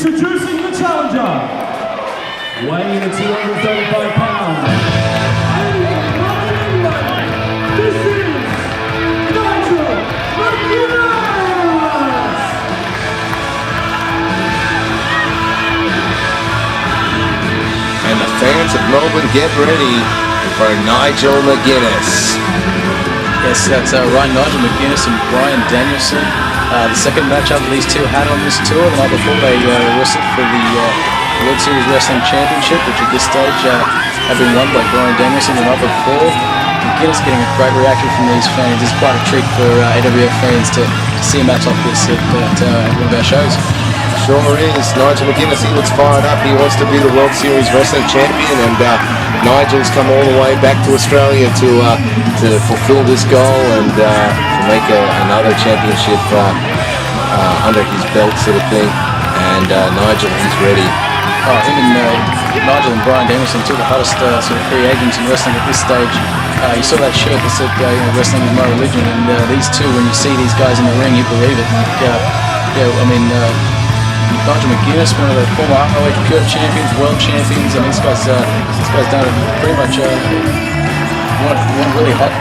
Introducing the challenger, weighing in at 235 pounds. This is Nigel McGuinness! And the fans of Melbourne, get ready for Nigel McGuinness. Yes, that's right, Nigel McGuinness and Brian Danielson. The second matchup these two had on this tour. The night before they wrestled for the World Series Wrestling Championship, which at this stage had been won by Brian Danielson the night before. McGuinness getting a great reaction from these fans. It's quite a treat for AWF fans to see a match like this at one of our shows. Sure is. Nigel McGuinness, he looks fired up. He wants to be the World Series Wrestling Champion, and Nigel's come all the way back to Australia to fulfill this goal and to make another championship under his belt, sort of thing. And Nigel, he's ready. Oh, him and Nigel and Brian Danielson, two of the hottest sort of free agents in wrestling at this stage. You saw that shirt that said, "Wrestling is my religion," and these two, when you see these guys in the ring, you believe it. Nigel McGuinness, one of the former ROH Pure champions, world champions. I mean, this guy's done pretty much one really hot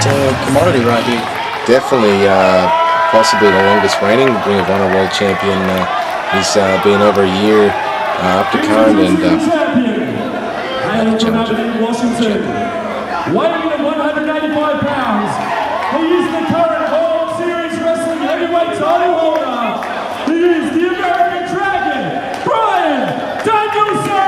commodity right here. Definitely, possibly the longest reigning Ring of Honor world champion. He's been over a year up to current, and Washington, weighing in at 185 pounds. He is the current World Series Wrestling Heavyweight title holder. He is the American Dragon, Brian Danielson!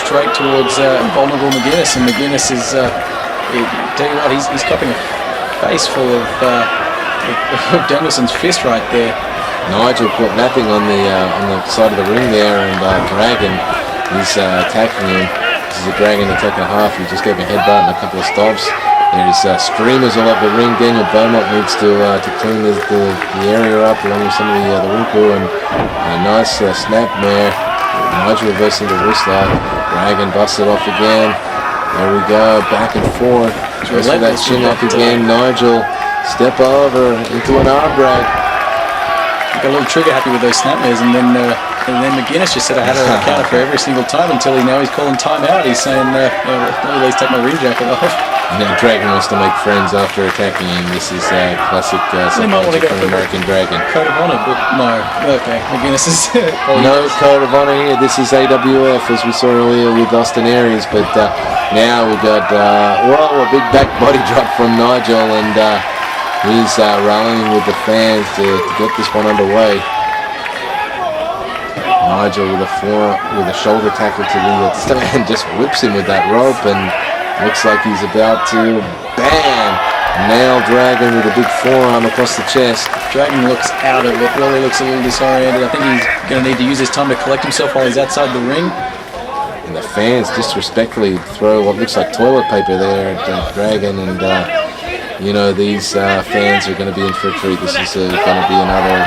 Straight towards vulnerable McGuinness, and McGuinness is, tell you what, he's copping a face full of Danielson's fist right there. Nigel put napping on the side of the ring there, and Dragon, he's attacking him. This is a Dragon attack and a half. He just gave a headbutt and a couple of stomps. There's streamers all over the ring. Daniel Beaumont needs to clean the area up along with some of the ring crew, and a nice snapmare. Nigel reversing the wrist lock. Dragon busted off again. There we go, back and forth. Just with that chin up again. Nigel step over into an arm drag. Got a little trigger happy with those snapmares, and then McGuinness just said I had a counter for every single time until he's calling time out. He's saying, at least take my ring jacket off. Now Dragon wants to make friends after attacking him. This is classic psychology from American Dragon. Code of honor, but no. Okay, McGuinness is... no code of honor here. This is AWF, as we saw earlier with Austin Aries. But now we've got, a big back body drop from Nigel, and he's rallying with the fans to get this one underway. Nigel with a shoulder tackle to the stand just whips him with that rope, and looks like he's about to, bam, nail Dragon with a big forearm across the chest. Dragon looks out of it, really looks a little disoriented. I think he's going to need to use his time to collect himself while he's outside the ring. and the fans disrespectfully throw what looks like toilet paper there at Dragon, and you know, these fans are going to be in for a treat. This is going to be another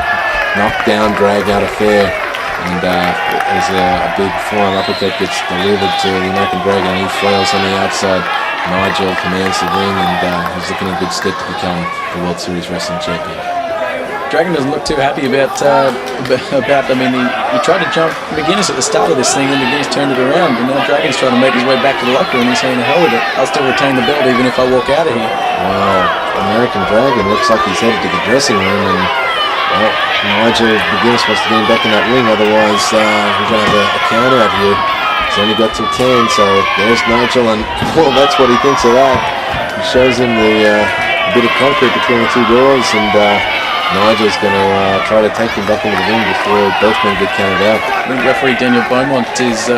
knockdown, drag-out affair, and as a big forearm uppercut gets delivered to the American Dragon, and he flails on the outside. Nigel commands the ring, and he's looking in good stead to become the World Series Wrestling Champion. Dragon doesn't look too happy about. I mean, he tried to jump McGuinness at the start of this thing, and McGuinness turned it around, and now Dragon's trying to make his way back to the locker room. He's saying, "The hell with it! I'll still retain the belt even if I walk out of here." Wow, American Dragon looks like he's headed to the dressing room, and well, Nigel McGuinness wants to get him back in that ring. Otherwise, we're going to have a count out here. He's only got till 10, so there's Nigel, and well, that's what he thinks of that. He shows him the bit of concrete between the two doors, and Nigel's going to try to take him back into the ring before both men get counted out. I think referee Daniel Beaumont is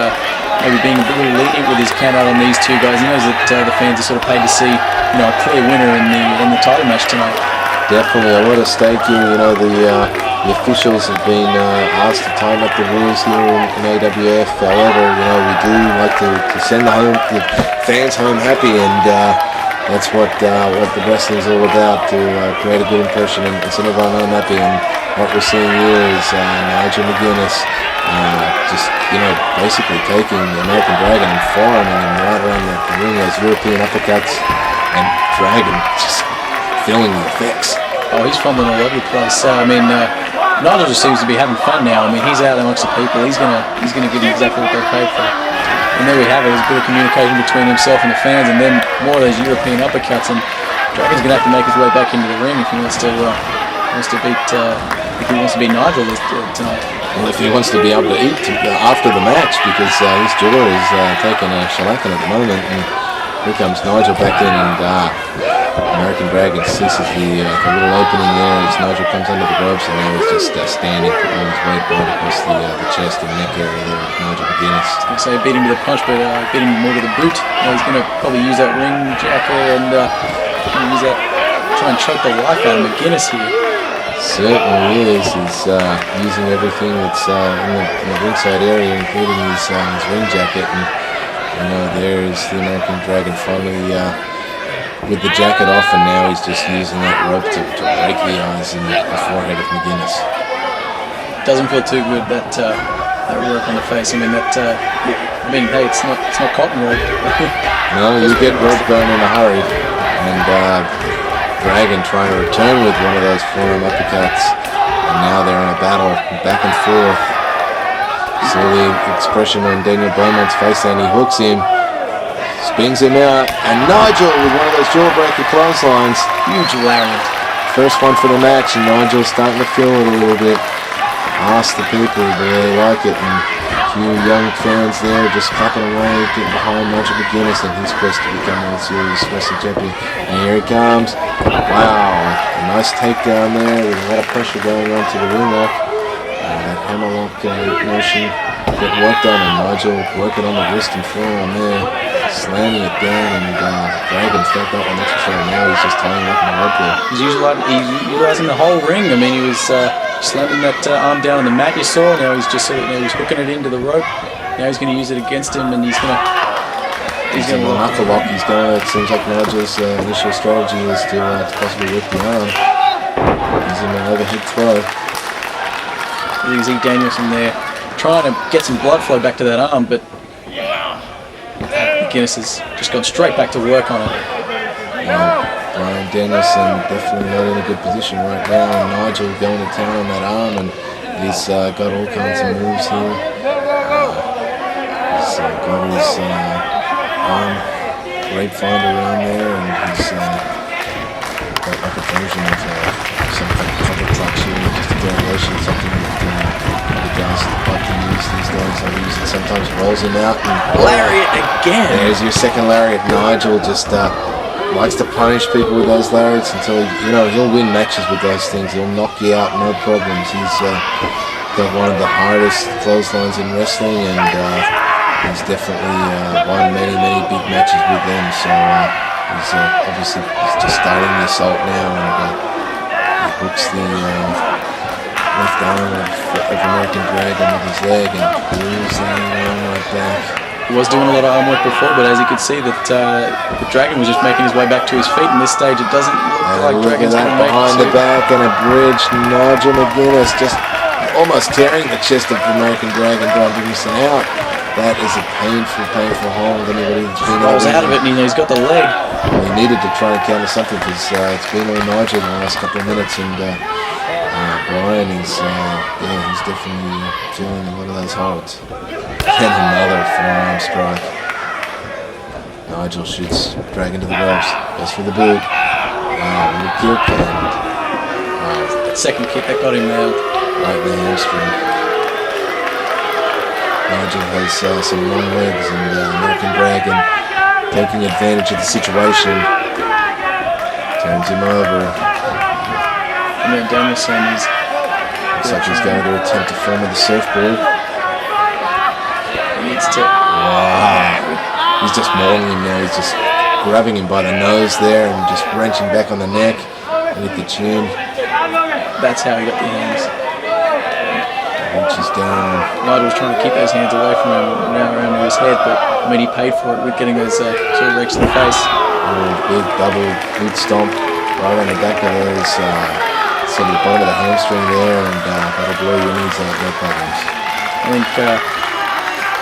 maybe being a little lenient with his count out on these two guys. He knows that the fans are sort of paid to see, you know, a clear winner in the title match tonight. Definitely, I want to stake here. You know, the officials have been asked to tighten up the rules here in AWF. However, you know, we do like to send the fans home happy, and that's what the wrestling is all about, to create a good impression and send everyone home happy. And what we're seeing here is Nigel McGuinness just, you know, basically taking the American Dragon and firing him right around the ring, those European uppercuts, and Dragon just feeling the effects. Oh, he's fumbling all over the place. I mean, Nigel just seems to be having fun now. I mean, he's out there amongst the people. He's gonna give them exactly what they paid for. And there we have it. There's a bit of communication between himself and the fans, and then more of those European uppercuts. And Dragon's gonna have to make his way back into the ring if he wants to beat Nigel tonight. Well, if he wants to be able to eat after the match, because his jaw is taking a shellacking at the moment. And here comes Nigel back in, and American Dragon seizes the little opening there as Nigel comes under the ropes, and now he's just standing, putting his weight right across the chest and neck area there of Nigel McGuinness. I was going to say beat him to the punch, but beat him more to the boot. He's going to probably use that ring jacker and use that, try and choke the life out of McGuinness here. Certainly is. He's using everything that's in the ringside area, including his ring jacket, and you know, there's the American Dragon finally with the jacket off, and now he's just using that rope to break the eyes and the forehead of McGuinness. Doesn't feel too good, that rope on the face. I mean, hey, it's not cotton rope. No, you get rope going in a hurry, and Dragon trying to return with one of those forearm uppercuts, and now they're in a battle back and forth. See the expression on Daniel Beaumont's face, and he hooks him, spins him out, and Nigel with one of those jawbreaker clotheslines. Huge lariat. First one for the match, and Nigel's starting to feel it a little bit. Ask the people, do they like it? And a few young fans there just clapping away, getting behind Nigel McGuinness and his quest to become World Series Wrestling Champion. And here he comes. Wow, a nice takedown there with a lot of pressure going on to the ring lock. That hammerlock motion getting worked on, and Nigel working on the wrist and forearm there, slamming it down, and Dragon felt that one extra shot. Now he's just tying up in the rope there. He's utilizing the whole ring. I mean, he was slamming that arm down on the mat you saw. Now he's just he's hooking it into the rope. Now he's going to use it against him, and he's going to knuckle lock. It seems like Nigel's initial strategy is to possibly whip the arm. He's in an overhead throw. You can see Danielson there trying to get some blood flow back to that arm, but McGuinness has just gone straight back to work on it. Brian Danielson definitely not in a good position right now, and Nigel going to town on that arm, and he's got all kinds of moves here. He's got his arm grapevine around there, and he's got like a version of some kind of cover clutch here, just a variation, something that the guys like to use these days. They use it sometimes, rolls him out, and lariat again. There's your second lariat. Nigel just likes to punish people with those lariats until he'll win matches with those things. He'll knock you out, no problems. He's got one of the hardest clotheslines in wrestling, and he's definitely won many big matches with them. So he's obviously just starting the assault now, and he hooks the left arm of American Dragon with his leg and pulls the arm right back. He was doing a lot of arm work before, but as you could see, that the Dragon was just making his way back to his feet. In this stage, it doesn't look like Dragon's going to make it. Behind the back and a bridge. Nigel McGuinness just almost tearing the chest of American Dragon, Brian Dennison out. That is a painful, painful hold. Anybody that's been rolls out of it, and he's got the leg. He needed to try and counter something because it's been on Nigel in the last couple of minutes, and Brian is he's definitely feeling a lot of those holds. And another forearm strike. Nigel shoots Dragon to the ropes. Goes for the boot. Little kick and that second kick that got him nailed. Right in the hamstring. Nigel has some long legs, and American Dragon taking advantage of the situation. Turns him over. And then Danielson is... Looks like he's going to attempt to form with the surfboard. He needs to... Wow. He's just mauling him now. He's just grabbing him by the nose there and just wrenching back on the neck with the chin. That's how he got the hands. Reaches down. Nigel was trying to keep those hands away from him now around his head, but I mean he paid for it with getting those sort of rakes to the face. Big double boot stomp right on the back of those, sort of the bottom of the hamstring there, and that'll blow your knees out, no problems. I think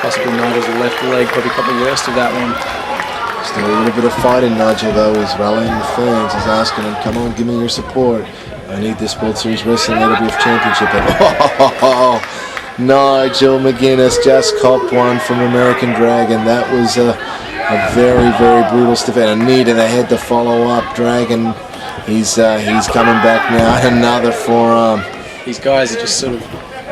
possibly Nigel's left leg probably caught the worst of that one. Still a little bit of fight in Nigel though. He's rallying the fans. He's asking them, come on, give me your support. I need this World Series Wrestling AWF Championship. And Nigel McGuinness just copped one from American Dragon. That was a very, very brutal stiff and a knee to the head to follow up. Dragon, he's coming back now. Another forearm. These guys are just sort of,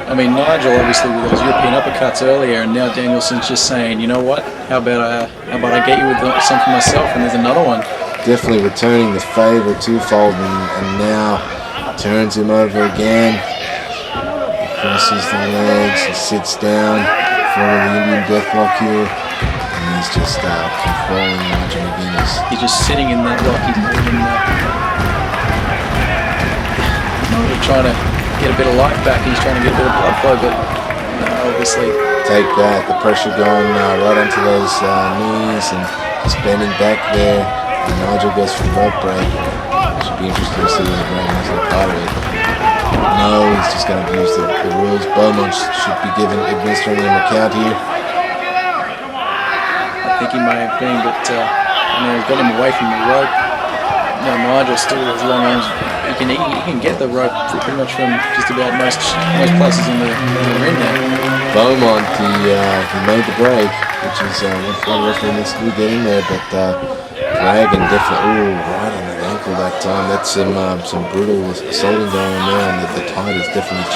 I mean, Nigel obviously with those European uppercuts earlier, and now Danielson's just saying, you know what? How about I get you with something myself? And there's another one. Definitely returning the favor twofold, and now turns him over again. Crosses the legs. He sits down for the Indian deathlock here, and he's just controlling Nigel McGuinness. He's just sitting in that lock. He's Nigel trying to get a bit of life back. He's trying to get a bit of blood flow, but obviously. Take that. The pressure going right onto those knees and just bending back there. And Nigel goes for the rope break. Should be interesting to see whether Dragon has a part of it. No, he's just going to use the rules. Beaumont should be administering him a count here. I think he may have been, but he's got him away from the rope. No, Nigel still has long arms. He can get the rope pretty much from just about most places in the ring now. Beaumont, he made the break, which is what referee needs to get in there, but Dragon definitely, right on the ankle that time. That's some brutal assaulting going on there, and the tide is definitely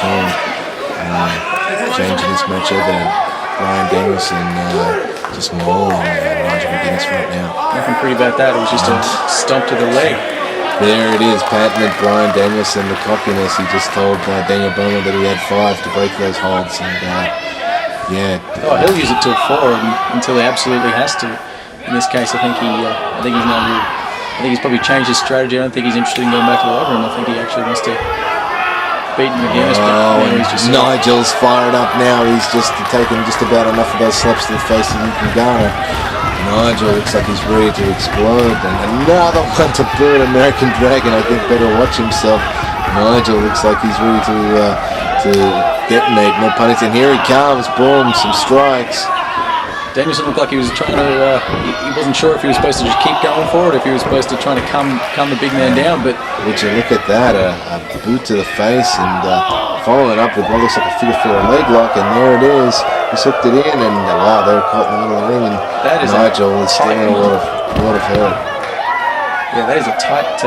changing this match over. And Brian Danielson just mauling Nigel McGuinness right now. Nothing pretty about that. It was just a stomp to the leg. There it is, patented Brian Danielson, the cockiness. He just told Daniel Beaumont that he had 5 to break those holds, and yeah. Oh, he'll use it till 4 until he absolutely has to. In this case, I think he's probably changed his strategy. I don't think he's interested in going back to the locker room. I think he actually wants to beat McGuinness. Oh, and Nigel's fired up now. He's just taken just about enough of those slaps to the face that he can garner. Nigel looks like he's ready to explode, and another one to boot. American Dragon, I think, better watch himself. Nigel looks like he's ready to detonate, no pun intended. Here he comes, boom, some strikes. Danielson looked like he was trying to, he wasn't sure if he was supposed to just keep going for it, if he was supposed to try to calm the big man down, but... Would you look at that, a boot to the face, and following up with what looks like a figure 4 leg lock, and there it is. He's hooked it in, and wow, they were caught in the middle of the ring, and that is Nigel is still in a lot of hurt. Yeah, that is a tight,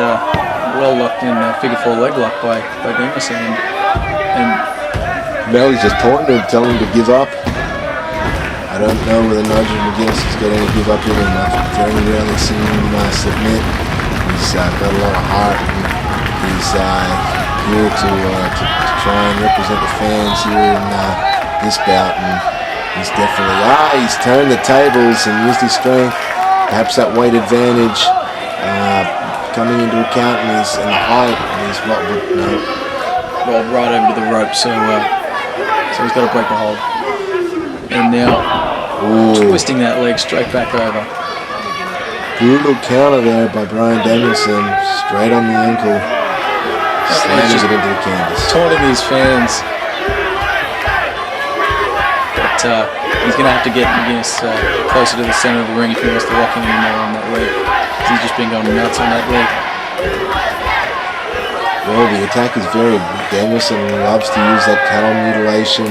well locked in figure 4 leg lock by Danielson, and now he's just pointing to him, telling him to give up. I don't know whether Nigel McGuinness is getting to give up here enough. Very rarely seen him submit. He's got a lot of heart. He's here to try and represent the fans here in this bout, and he's definitely he's turned the tables and used his strength. Perhaps that weight advantage coming into account, and the height, and he's rolled right over to the rope. So he's got to break the hold. And now Ooh. Twisting that leg straight back over. Brutal counter there by Bryan Danielson. Straight on the ankle. Slams it into the canvas. Taunting these fans. But he's going to have to get McGuinness closer to the center of the ring if he wants to lock in anymore on that leg. He's just been going nuts on that leg. Well, the attack is very... Danielson loves to use that cattle mutilation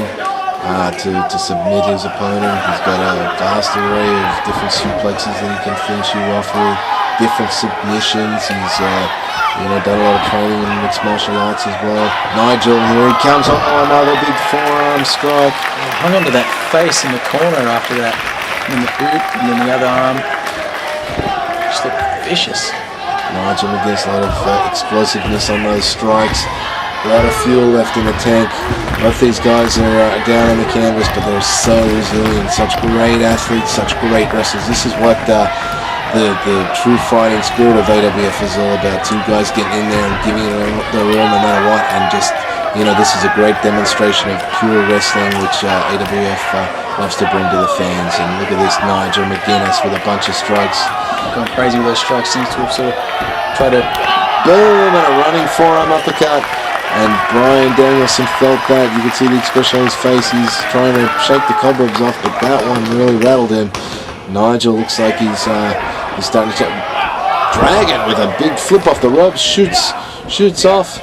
to submit his opponent. He's got a vast array of different suplexes that he can finish you off with, different submissions. He's done a lot of training in mixed martial arts as well. Nigel, here he comes. Oh, another big forearm strike. Hung onto that face in the corner after that. And then the boot, and then the other arm. Just looked vicious. Nigel McGuinness, a lot of explosiveness on those strikes. A lot of fuel left in the tank. Both these guys are down on the canvas, but they're so resilient. Such great athletes, such great wrestlers. This is what the true fighting spirit of AWF is all about. Two guys getting in there and giving it their all no matter what. And just, this is a great demonstration of pure wrestling, which AWF loves to bring to the fans. And look at this Nigel McGuinness with a bunch of strikes. Going crazy with those strikes. Seems to have sort of tried to... Boom! And a running forearm uppercut. And Bryan Danielson felt that. You can see the expression on his face. He's trying to shake the cobwebs off, but that one really rattled him. Nigel looks like he's starting to... Dragon with a big flip off the ropes. Shoots off.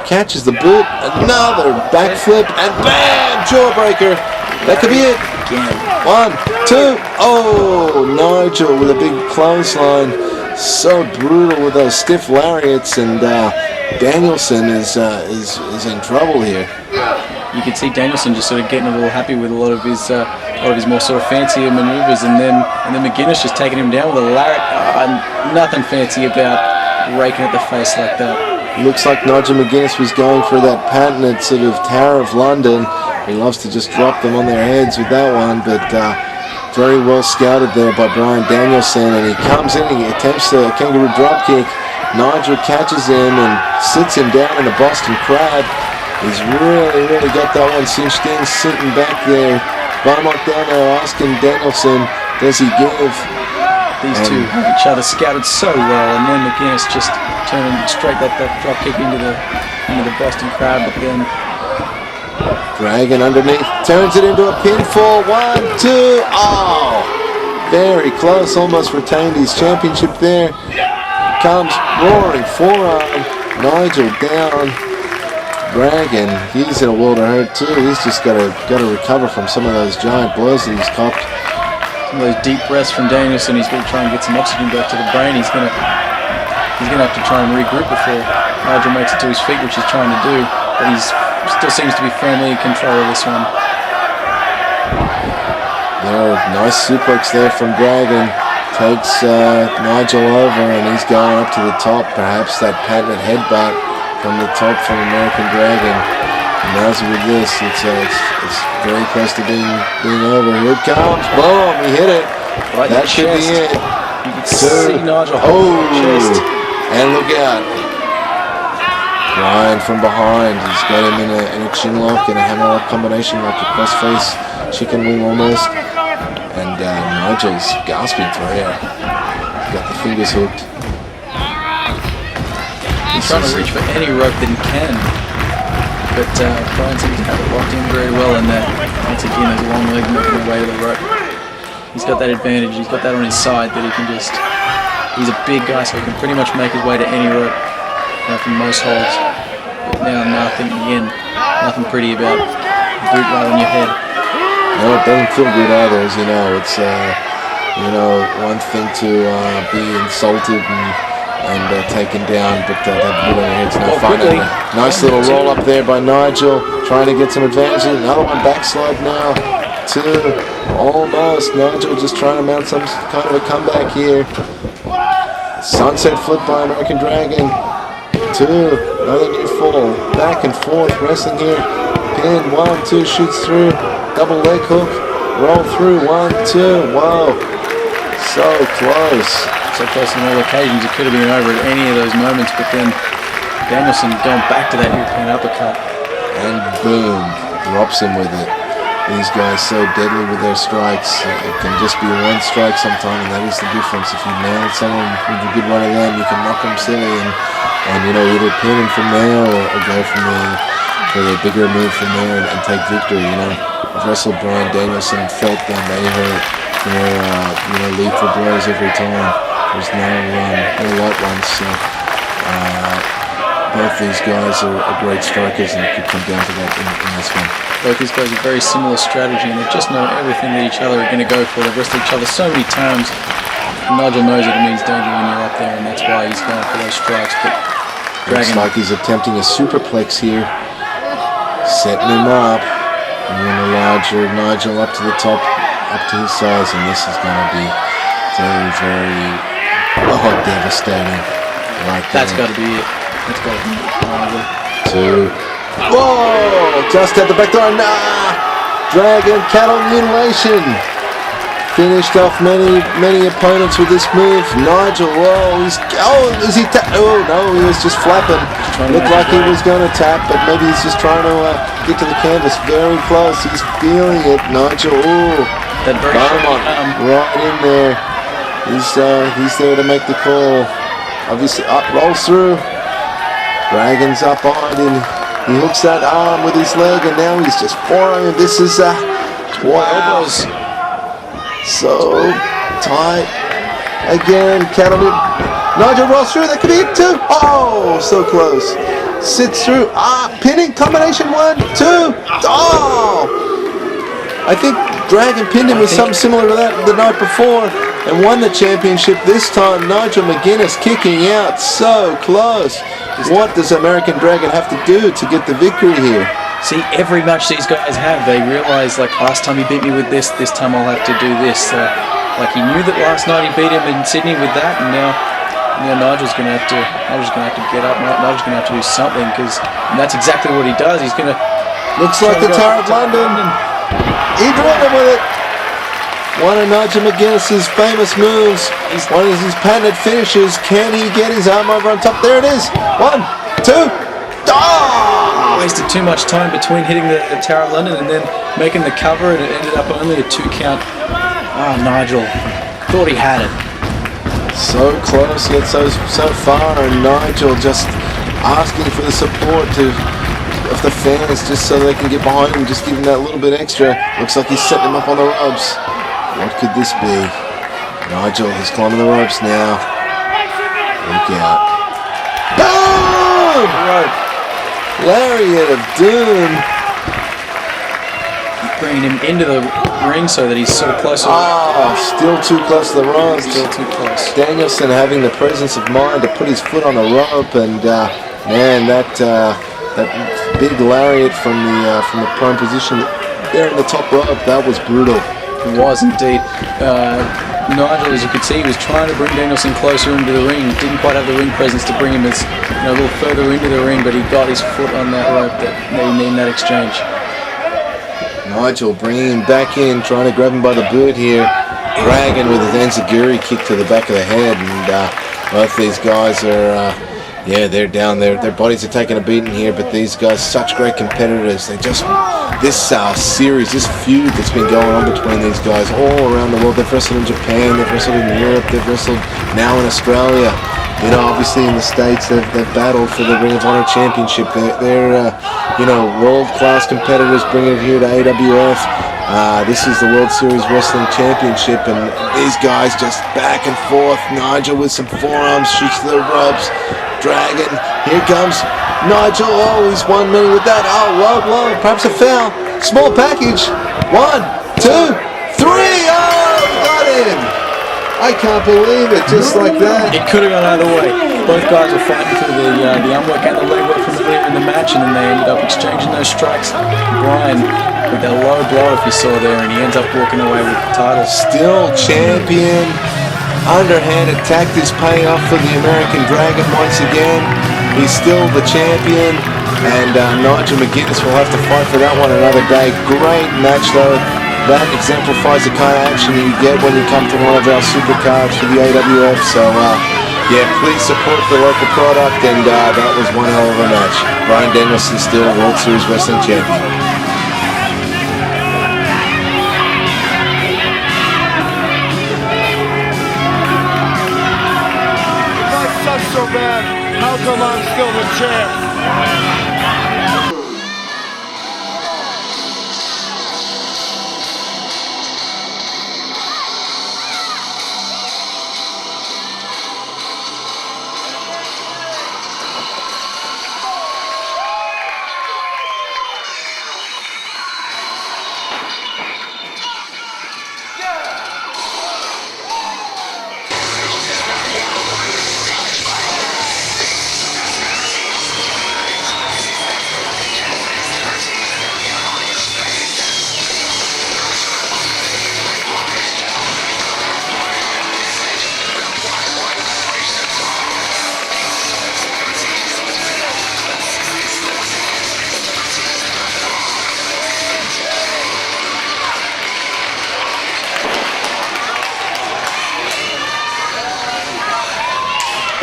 Catches the boot. Another backflip. And bam! Jawbreaker. That could be it. Again. 1, 2. Oh! Nigel with a big clothesline. So brutal with those stiff lariats, and Danielson is in trouble here. You can see Danielson just sort of getting a little happy with a lot of his more sort of fancier maneuvers, and then McGuinness just taking him down with a lariat. Nothing fancy about raking at the face like that. Looks like Nigel McGuinness was going for that patented sort of Tower of London. He loves to just drop them on their heads with that one, but very well scouted there by Bryan Danielson, and he comes in and he attempts a kangaroo dropkick. Nigel catches him and sits him down in the Boston Crab. He's really got that one cinched in, sitting back there. Beaumont down there asking Danielson, does he give? These two have each other scouted so well, and then McGuinness just turning straight that dropkick into the Boston Crab, but then Dragon underneath, turns it into a pinfall. 1, 2, oh! Very close, almost retained his championship there. Comes roaring forearm. Nigel down. Dragon, he's in a world of hurt too. He's just got to recover from some of those giant blows that he's copped. Some of those deep breaths from Danielson. He's going to try and get some oxygen back to the brain. He's going to have to try and regroup before Nigel makes it to his feet, which he's trying to do. But he's still seems to be firmly in control of this one. Nice suplex there from Dragon. Takes Nigel over, and he's going up to the top. Perhaps that patented headbutt from the top from American Dragon. And as with this, it's very close to being over. Here it comes. Boom! He hit it. Right, that should be it. You can see Nigel holding the chest. And look out. Bryan from behind. He's got him in a chin lock and a hammerlock combination, like a cross-face chicken wing almost. And Nigel's gasping for air. Got the fingers hooked. He's trying to reach for any rope that he can. But Bryan seems to have it locked in very well, and once again, his long leg making his way to the rope. He's got that advantage. He's got that on his side that he can just... He's a big guy, so he can pretty much make his way to any rope from most holds. But now nothing pretty about a boot right on your head. No, it doesn't feel good either, as you know. It's one thing to be insulted and taken down, but that boot on your head's no fun. Nice little roll up there by Nigel, trying to get some advantage. Another one backslide now. 2, almost. Nigel just trying to mount some kind of a comeback here. Sunset flip by American Dragon. 2, another near fall. Back and forth, wrestling here. Pin, 1, 2, shoots through. Double leg hook, roll through, 1, 2, whoa. So close. So close on all occasions. It could have been over at any of those moments, but then Danielson going back to that European uppercut. And boom, drops him with it. These guys so deadly with their strikes. It can just be one strike sometime, and that is the difference. If you nail someone with a good one of them, you can knock them silly and you know, either pin them from there or go from there for the bigger move from there and take victory. You know, I've wrestled Bryan Danielson and felt them. They hurt. They're lethal blows every time. There's no light ones. So both these guys are great strikers, and it could come down to that in this one. Both these guys are very similar strategy, and they just know everything that each other are going to go for. They've wrestled each other so many times. Nigel knows it means danger when you're up there, and that's why he's going for those strikes. But looks like he's attempting a superplex here, setting him up, and then a larger Nigel up to the top, up to his size, and this is going to be very, very devastating. Right there. That's got to be it. That's got to be it. Two. Whoa! Just at the back door. Nah! Dragon cattle mutilation. Finished off many opponents with this move. Nigel, whoa, is he oh no, he was just flapping. Looked like he was going to tap, but maybe he's just trying to get to the canvas. Very close. He's feeling it. Nigel, that very right in there. He's there to make the call. Obviously, rolls through. Dragon's up on him. He hooks that arm with his leg, and now he's just forearming. This is wow. So tight. Again, Cattleman. Nigel rolls through. That could be it too. Oh, so close. Sits through. Pinning combination. 1, 2. Oh! I think Dragon pinned him with something similar to that the night before and won the championship. This time, Nigel McGuinness kicking out. So close. What does American Dragon have to do to get the victory here? See, every match these guys have, they realise, like, last time he beat me with this time I'll have to do this. Like, he knew that last night he beat him in Sydney with that, and now Nigel's going to have to get up. Nigel's going to have to do something, because that's exactly what he does. He's going to... Looks like the Tower of London. He drilled him with it. One of Nigel McGuinness's famous moves. One of his patented finishes. Can he get his arm over on top? There it is. 1, 2. Oh! Wasted too much time between hitting the Tower of London and then making the cover, and it ended up only a 2 count. Oh, Nigel thought he had it. So close yet so far, and Nigel just asking for the support of the fans just so they can get behind him, just give him that little bit extra. Looks like he's setting him up on the ropes. What could this be? Nigel, he's climbing the ropes now. Look out. Boom! Rope. Lariat of Doom. Bringing him into the ring so that he's so close. Still too close to the rope. Still too close. Danielson having the presence of mind to put his foot on the rope, and man, that big lariat from the prone position there in the top rope, that was brutal. It was indeed. Nigel, as you could see, was trying to bring Danielson closer into the ring. Didn't quite have the ring presence to bring him as a little further into the ring, but he got his foot on that rope that made him in that exchange. Nigel bringing him back in, trying to grab him by the boot here. Dragon with his enziguri kick to the back of the head, and both these guys are, they're down there. Their bodies are taking a beating here, but these guys, such great competitors. They just, this series, this feud that's been going on between these guys all around the world. They've wrestled in Japan, they've wrestled in Europe, they've wrestled now in Australia. You know, obviously in the States, they've battled for the Ring of Honor Championship. They're world-class competitors bringing it here to AWF. This is the World Series Wrestling Championship, and these guys just back and forth. Nigel with some forearms, shoots to the ropes. Dragon, here comes Nigel. Oh, he's won many with that. Oh, whoa, perhaps a foul. Small package. 1, 2, 3. Oh, got him. I can't believe it, just like that. It could have gone either way. Both guys were fighting through the arm work and the leg work from earlier in the match, and then they ended up exchanging those strikes. Bryan with that low blow, if you saw there, and he ends up walking away with the title. Still champion. Underhand attack is paying off for the American Dragon once again. He's still the champion, and Nigel McGuinness will have to fight for that one another day. Great match though. That exemplifies the kind of action you get when you come to one of our supercards for the AWF. So please support the local product, and that was one hell of a match. Bryan Danielson still World Series Wrestling Champion. so bad? How come I'm still the champ?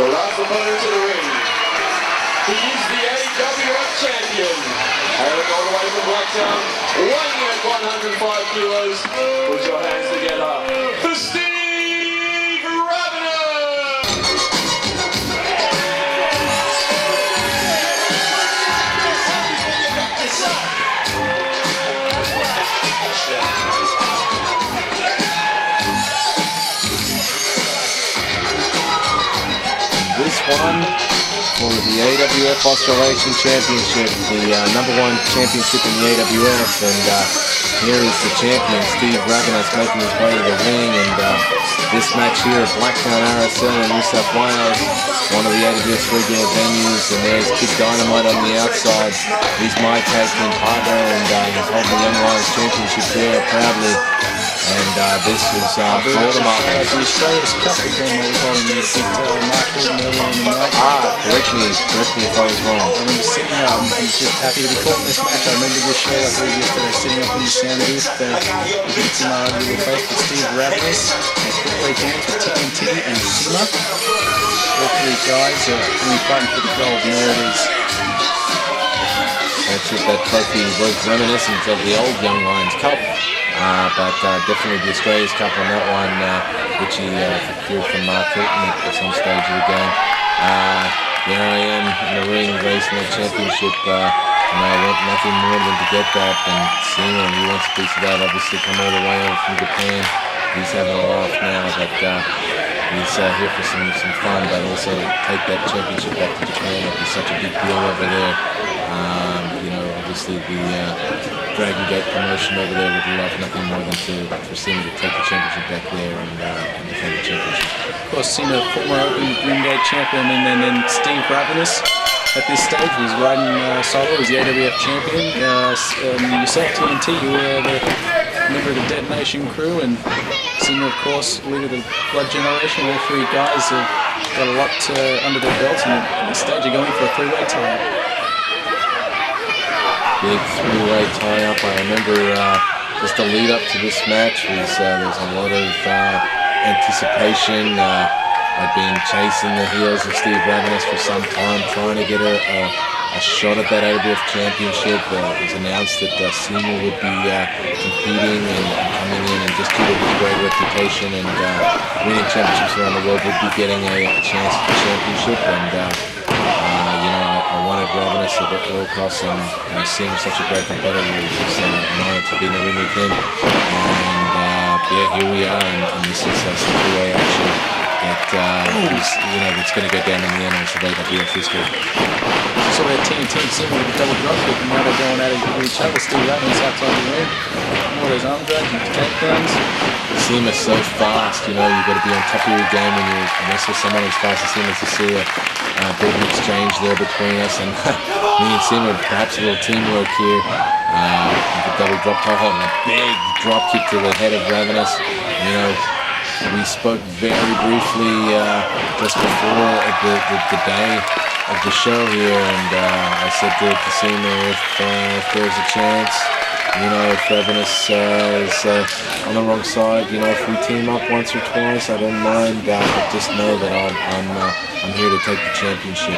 The last opponent to the ring. He is the AWF champion. Hailing all the way from Blacktown, weighing at 105 kilos. Put your hands together for Steve Ravenous! This one for the AWF Australasian Championship, the #1 championship in the AWF, and here is the champion, Steve Ravenous, making his way to the ring, and this match here at Blacktown RSL in New South Wales, one of the AWF's regular venues, and there's Kid Dynamite on the outside. He's my tag team partner, and he's holding the Young Lions Championship there proudly. And this was for all the markets. The Australia's Cup again, they were holding the big Mark Gordon earlier in the night. Correct me if I was wrong. I remember sitting there, I'm just happy to be calling this match. I remember this show like we did yesterday, sitting up in the sound booth. We did some little face with Steve Ravenous, and quickly games with TNT and Sima. All three guys are really fighting for the gold, and there it is. That's it, that trophy was reminiscent of the old Young Lions Cup. But definitely the Australia's Cup on that one, which he procured from Mark Hilton at some stage of the game. There I am in the ring racing that championship, and I want nothing more than to get that, and seeing him, he wants a piece of that, obviously come all the way over from Japan. He's having a laugh now, but he's here for some fun, but also take that championship back to Japan. It'd be such a big deal over there. Obviously the Dragon Gate promotion over there would love nothing more than for Cena to take the championship back there and defend the championship. Of course, Cena, former Open Ring Gate champion, and then Steve Ravenous at this stage was riding solo as the AWF champion. Yourself, TNT, you were the member of the Detonation crew, and Cena, of course, leader of the Blood Generation. All three guys have got a lot under their belts, and at this stage are going for a three-way tie-up. Big three-way tie-up. I remember just the lead-up to this match was there's a lot of anticipation. I'd been chasing the heels of Steve Ravenous for some time, trying to get a shot at that AWF championship. It was announced that Cena would be competing and coming in, and just due to his great reputation and winning championships around the world, would be getting a chance at the championship. And I wanted Ravenous at all costs, and seeing such a great competitor, it was an honor to be in the ring with him. And here we are, and this is some three-way action that it's going to go down in the annals of AWF history. So we had TNT and Cena with a double drop kick, and now they're going at it with each other. Steve Ravenous outside the ring. More of those arm drags and takedowns. Cena's so fast, you've got to be on top of your game when you wrestle someone as fast as Cena. To see a bit of an exchange there between us, and me and Cena, perhaps a little teamwork here. The double drop toe and a big drop kick to the head of Ravenous. We spoke very briefly just before the day of the show here, and I said to Cena, if there's a chance, if Ravenous is on the wrong side, if we team up once or twice, I don't mind. But just know that I'm here to take the championship.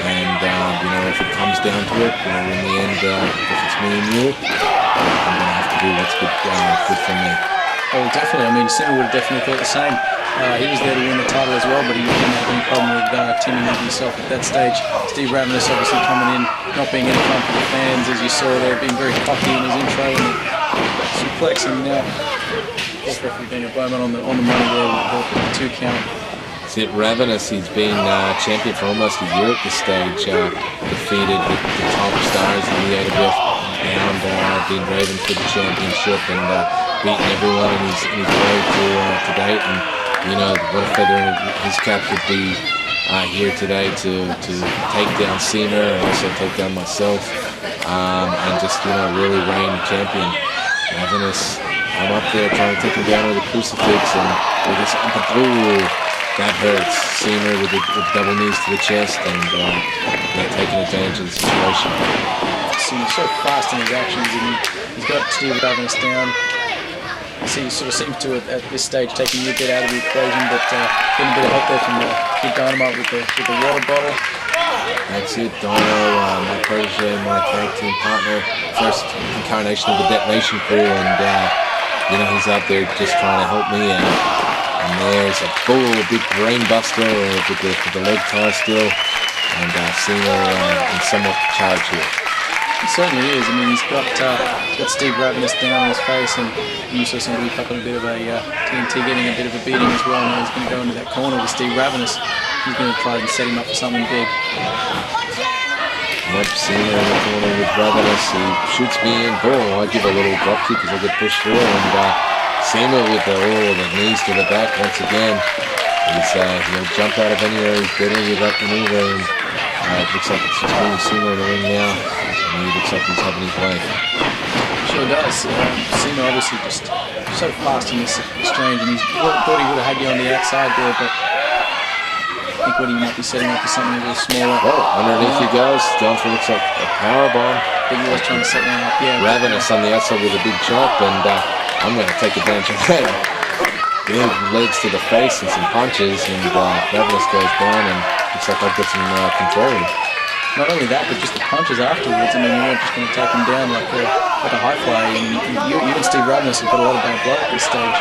And if it comes down to it, in the end, if it's me and you, I'm gonna have to do what's good for me. Oh, definitely. I mean, Sinner would have definitely thought the same. He was there to win the title as well, but he didn't have any problem with teaming with himself at that stage. Steve Ravenous obviously coming in, not being any fun for the fans, as you saw there, being very cocky in his intro and the suplex, and now it's definitely been a moment on the money there with the 2 count. It's Ravenous. He's been champion for almost a year at this stage. Defeated the top stars in the AWF and been raving for the championship and beaten everyone in his way to date. And you know what a feather in his cap would be here today to take down Cena and also take down myself and just really reign champion. Ravenous, I'm up there trying to take him down with a crucifix and with this that hurts. Cena with double knees to the chest and taking advantage of the situation. Cena's so fast in his actions and he's got Steve Ravenous down. He sort of seems to at this stage taking a bit out of the equation, but getting a bit of help there from Kid Dynamite with the water bottle. That's it, Dino, my protege, my tag team partner, first incarnation of the Detonation crew, and he's out there just trying to help me out. And there's a big brain buster with the leg tie still, and Cena in somewhat charge here. He certainly is. I mean, he's got Steve Ravenous down on his face, and you saw somebody coughing a bit of a TNT getting a bit of a beating as well. Now he's going to go into that corner with Steve Ravenous. He's going to try and set him up for something big. Yep, Cena in the corner with Ravenous. He shoots me in. Boom! I give a little drop kick as I get pushed through, and Cena with the knees to the back once again. He'll jump out of anywhere. He's better with that maneuver. And it looks like it's just being Cena in the ring now. And he looks like he's having his way. Sure does. Cena obviously just so fast in this exchange, and he thought he would have had you on the outside there, but I think what he might be setting up is something a little smaller. Oh, underneath he goes. Down for looks like a power bomb. I think he was trying to set one up. Yeah. Ravenous on the outside with a big chop, and I'm going to take advantage of that. Big legs to the face and some punches, and Ravenous goes down, and looks like I've got some control. Not only that, but just the punches afterwards. I mean, you weren't just going to take him down like a high flyer. You and Steve Ravenous have got a lot of bad blood at this stage.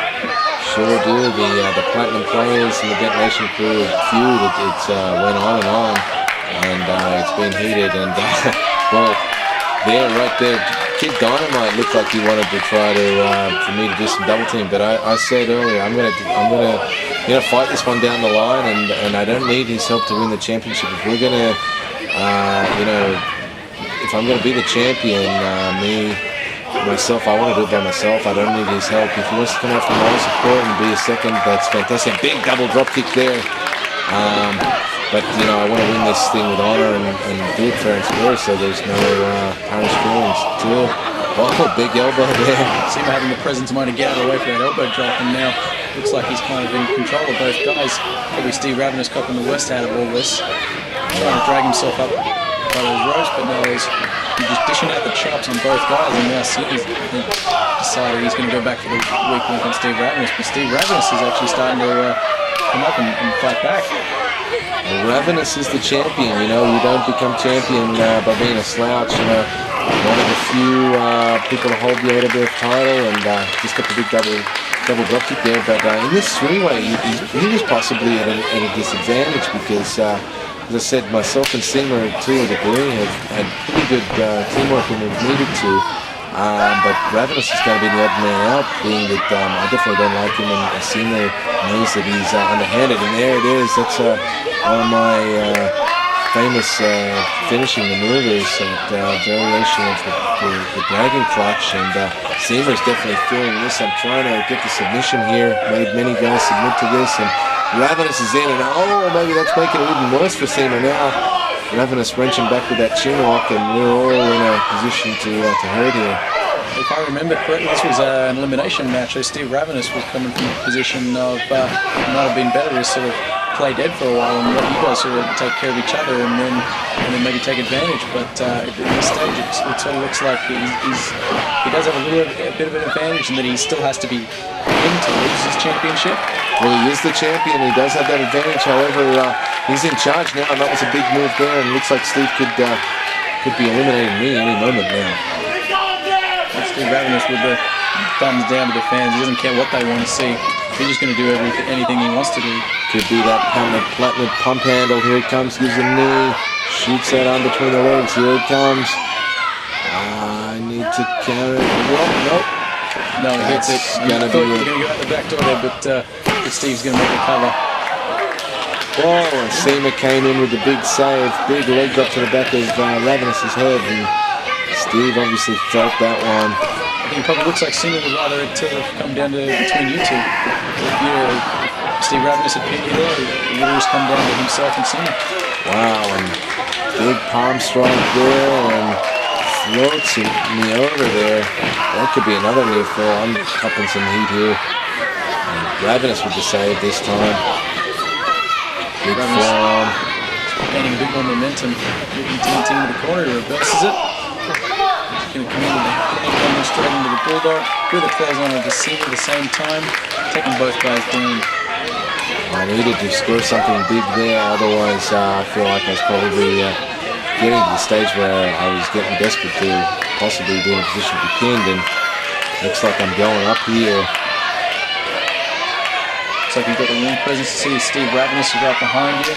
Sure do. The Platinum players and the Detonation crew feud, it went on, and it's been heated. And well, right there, Kid Dynamite looked like he wanted to try to for me to do some double team, but I said earlier I'm gonna fight this one down the line, and I don't need his help to win the championship. If we're gonna if I'm gonna be the champion, myself, I want to do it by myself. I don't need his help. If he wants to come out for moral support and be a second, that's fantastic. Big double drop kick there. But I want to win this thing with honor and do it fair and square, so there's no tarnished feelings too. Oh, big elbow there. Cena having the presence of mind to get out of the way for that elbow drop, and now looks like he's kind of in control of both guys. Probably Steve Ravenous copping the worst out of all this. Trying to drag himself up by those ropes, but now he's just dishing out the chops on both guys, and now Cena's decided he's going to go back for the weak link on Steve Ravenous, but Steve Ravenous is actually starting to come up and fight back. Well, Ravenous is the champion. You don't become champion by being a slouch. One of the few people to hold the AWF title, and just got the big double drop kick there. But in this three-way, he was possibly at a disadvantage because, as I said, myself and Cena, to a degree, have had pretty good teamwork when we've needed to. But Ravenous is going to be the odd man out, being that I definitely don't like him, and Cena knows that he's underhanded. And there it is. That's one of my famous finishing maneuvers, that variation of the dragon clutch. And Cena's definitely feeling this. I'm trying to get the submission here. Made many guys submit to this, and Ravenous is in, and maybe that's making it even worse for Cena now. Ravenous wrenching back with that chin lock, and we're all in a position to hurt here. If I remember correctly, this was an elimination match, so Steve Ravenous was coming from a position of it might have been better to sort of play dead for a while and let you guys sort of take care of each other and then maybe take advantage. But at this stage, it sort of looks like he does have a bit of an advantage, and that he still has to be in to lose his championship. Well, he is the champion. He does have that advantage. However, he's in charge now, and that was a big move there. And it looks like Steve could be eliminating me any moment now. Steve Ravenous with the thumbs down to the fans. He doesn't care what they want to see. He's just going to do anything he wants to do. Could be that platinum pump handle. Here it comes. Gives a knee. Shoots that on between the legs. Here it comes. I need to carry it. Nope. No, he hits it. Gonna be going to go out the back door there, but Steve's going to make the cover. Oh, and Seema came in with the big save. Big leg drop to the back of Ravenous's head. And Steve obviously felt that one. I think it probably looks like Seema would rather it have come down to between you two. If Steve Ravenous had pinned you there, it would have just come down to himself and Seema. Wow, and big palm strike there, and floats me over there. That could be another near fall. I'm cupping some heat here. And Ravenous with the save this time. Big forearm. Gaining a bit more momentum. Looking TNT into the corner, reverses it. Going to come in with the hand straight into the bulldog. With the claws on at the seam at the same time. Taking both guys down. I needed to score something big there, otherwise I feel like I was probably getting to the stage where I was getting desperate to possibly be in a position to be pinned, and looks like I'm going up here. Looks like you've got the ring presence to see Steve Ravenous is right behind you.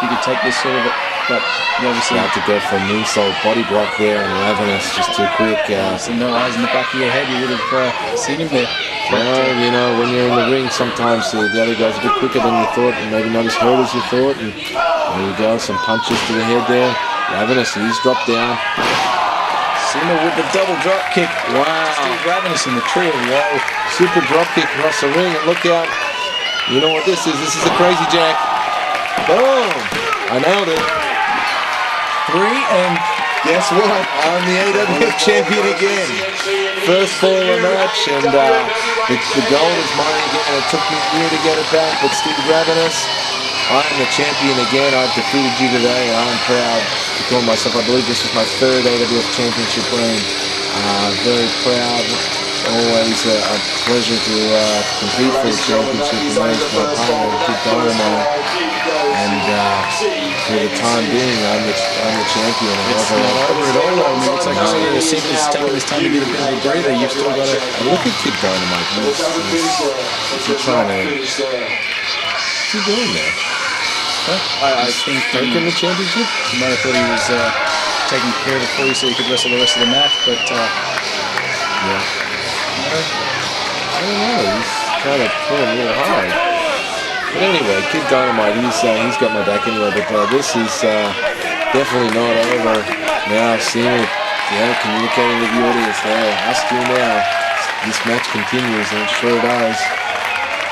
You could take this sort of, but you obviously have to go for a moonsault body block there, and Ravenous just too quick. So no eyes in the back of your head, you would have seen him there. Well, you know, when you're in the ring, sometimes the other guy's a bit quicker than you thought, and maybe not as hard as you thought. And there you go, some punches to the head there. Ravenous, he's dropped down. Seema with the double drop kick. Wow. Steve Ravenous in the tree. Whoa. Super drop kick across the ring, and look out. You know what this is? This is a crazy jack. Boom! I nailed it. 3 and guess what? I'm the AWF champion again. First fall of the match, and the gold is mine again. It took me a year to get it back, but Steve Ravenous, I am the champion again. I've defeated you today, and I'm proud to call myself. I believe this is my 3rd AWF championship reign. Very proud. Always a pleasure to compete for the championship and race for a partner, Kid Dynamite. And for the time being, I'm the champion. It's not over at all. I mean, it looks like Seema's taking this time to get a bit of a breather. You've still got to look at Kid Dynamite. He's trying to. What's he doing there? I think taking the championship. You might have thought he was taking care of it for you so he could wrestle the rest of the match, but yeah. I don't know. He's kind of pulling a little hard. But anyway, Kid Dynamite, he's got my back anyway. But this is definitely not over. Now I've seen it. Yeah, communicating with the audience there. Ask you now. This match continues, and it sure does.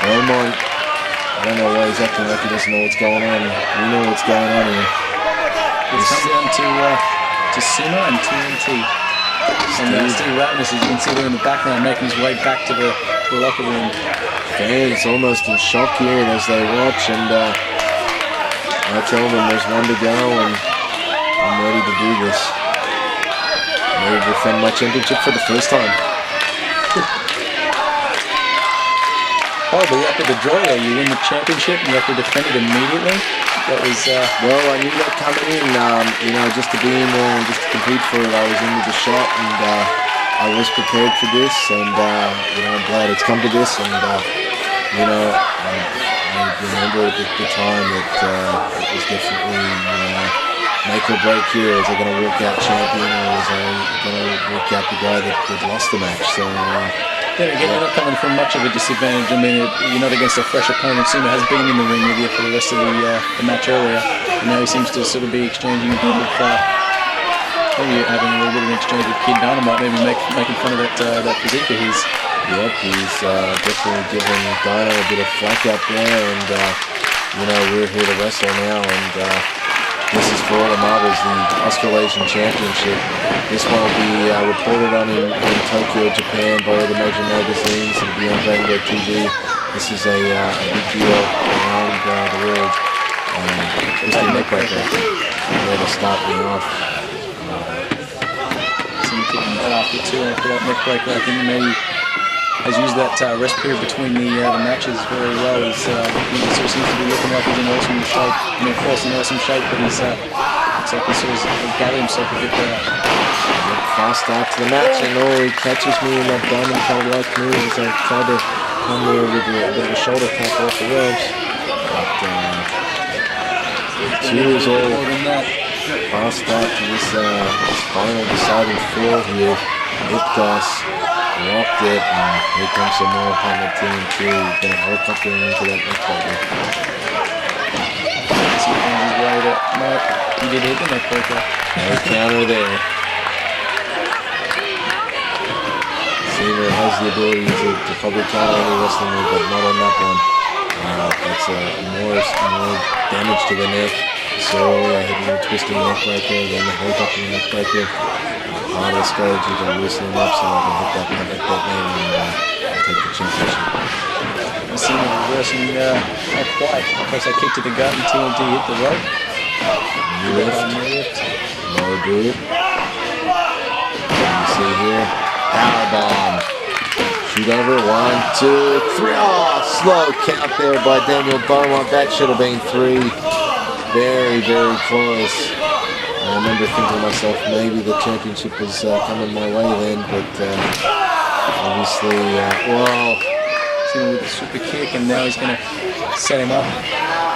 Roman, I don't know why he's acting like he doesn't know what's going on. We know what's going on here. It's come down to Seema and TNT. And Steve Ravenous, as you can see there in the background, making his way back to the locker room. Fans almost in shock here as they watch, and I tell them there's one to go, and I'm ready to do this. I'm ready to defend my championship for the first time. Oh, but you have to draw there. You win the championship and you have to defend it immediately. That was well, I knew that coming in. You know, just to be in there and just to compete for it, I was in with the shot, and I was prepared for this. And you know, I'm glad it's come to this. And you know, I remember at the time that it was definitely make or break here. Is I going to work out champion, or was I going to work out the guy that lost the match? So. Then again, you're not coming from much of a disadvantage. I mean, you're not against a fresh opponent. Seema has been in the ring with you for the rest of the match earlier, and now he seems to sort of be exchanging a bit of, maybe having a little bit of an exchange with Kid Dynamite, maybe making fun of that physique of his. Yep, he's definitely giving Dino a bit of flack up there, and you know, we're here to wrestle now, and this is for all the marbles, the Australasian Championship. This one will be reported on in Tokyo, Japan by all the major magazines. It'll be on Bodyweight TV. This is a big deal around the world. Just a neck breaker. There to start me off. So you're kicking that after that neck breaker. I think maybe has used that rest period between the matches very well. He sort of seems to be looking like he's in awesome shape. I mean, of course, in awesome shape, but he's looks like he's sort of gathered himself a bit better. fast start to the match, and he catches me in that diamond kind of like move as I tried to come there with a bit of a shoulder tap off the ropes. But two is all fast start to this final deciding fall here. Hit us, locked it, and here comes some more upon the team too. He's going to helicopter into that neck breaker. No, he did hit the neck breaker. No counter there. Cena has the ability to probably counter any wrestling move, but not on that one. That's more damage to the neck. So I hit him a twisting neck breaker, then the helicopter neck breaker. Part of the strategy to loosen him up so I can hit that neck detonator and take the championship. Cena reversing not quite. First I kicked to the gut and TNT hit the rope. Lift. Low boot. You see here, powerbomb. Shoot over, 1, 2, 3. Oh, slow count there by Daniel Beaumont. That should have been 3. Very, very close. I remember thinking to myself, maybe the championship was coming my way then, but obviously, whoa. Cena with a super kick, and now he's going to set him up.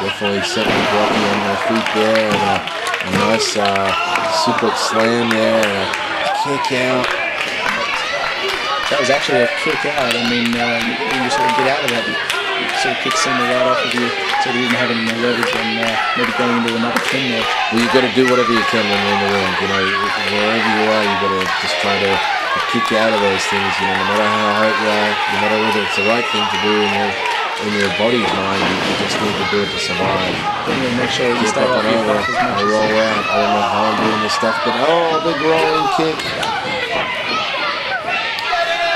Definitely setting the blocky on my feet there, and a nice suplex slam there, and a kick out. That was actually a kick out. I mean, you sort of get out of that. Sort of kick Cena right off of you, so he didn't have any more leverage and maybe going into another pin there. Well, you've got to do whatever you can when you're in the ring. You know, wherever you are, you've got to just try to kick out of those things. You know, no matter how hurt you are, no matter whether it's the right thing to do in your body's mind, you just need to do it to survive. Then you'll make sure you Get stay up off and your over, back as much I roll out. I don't know how I'm doing this stuff, but oh, big rolling kick.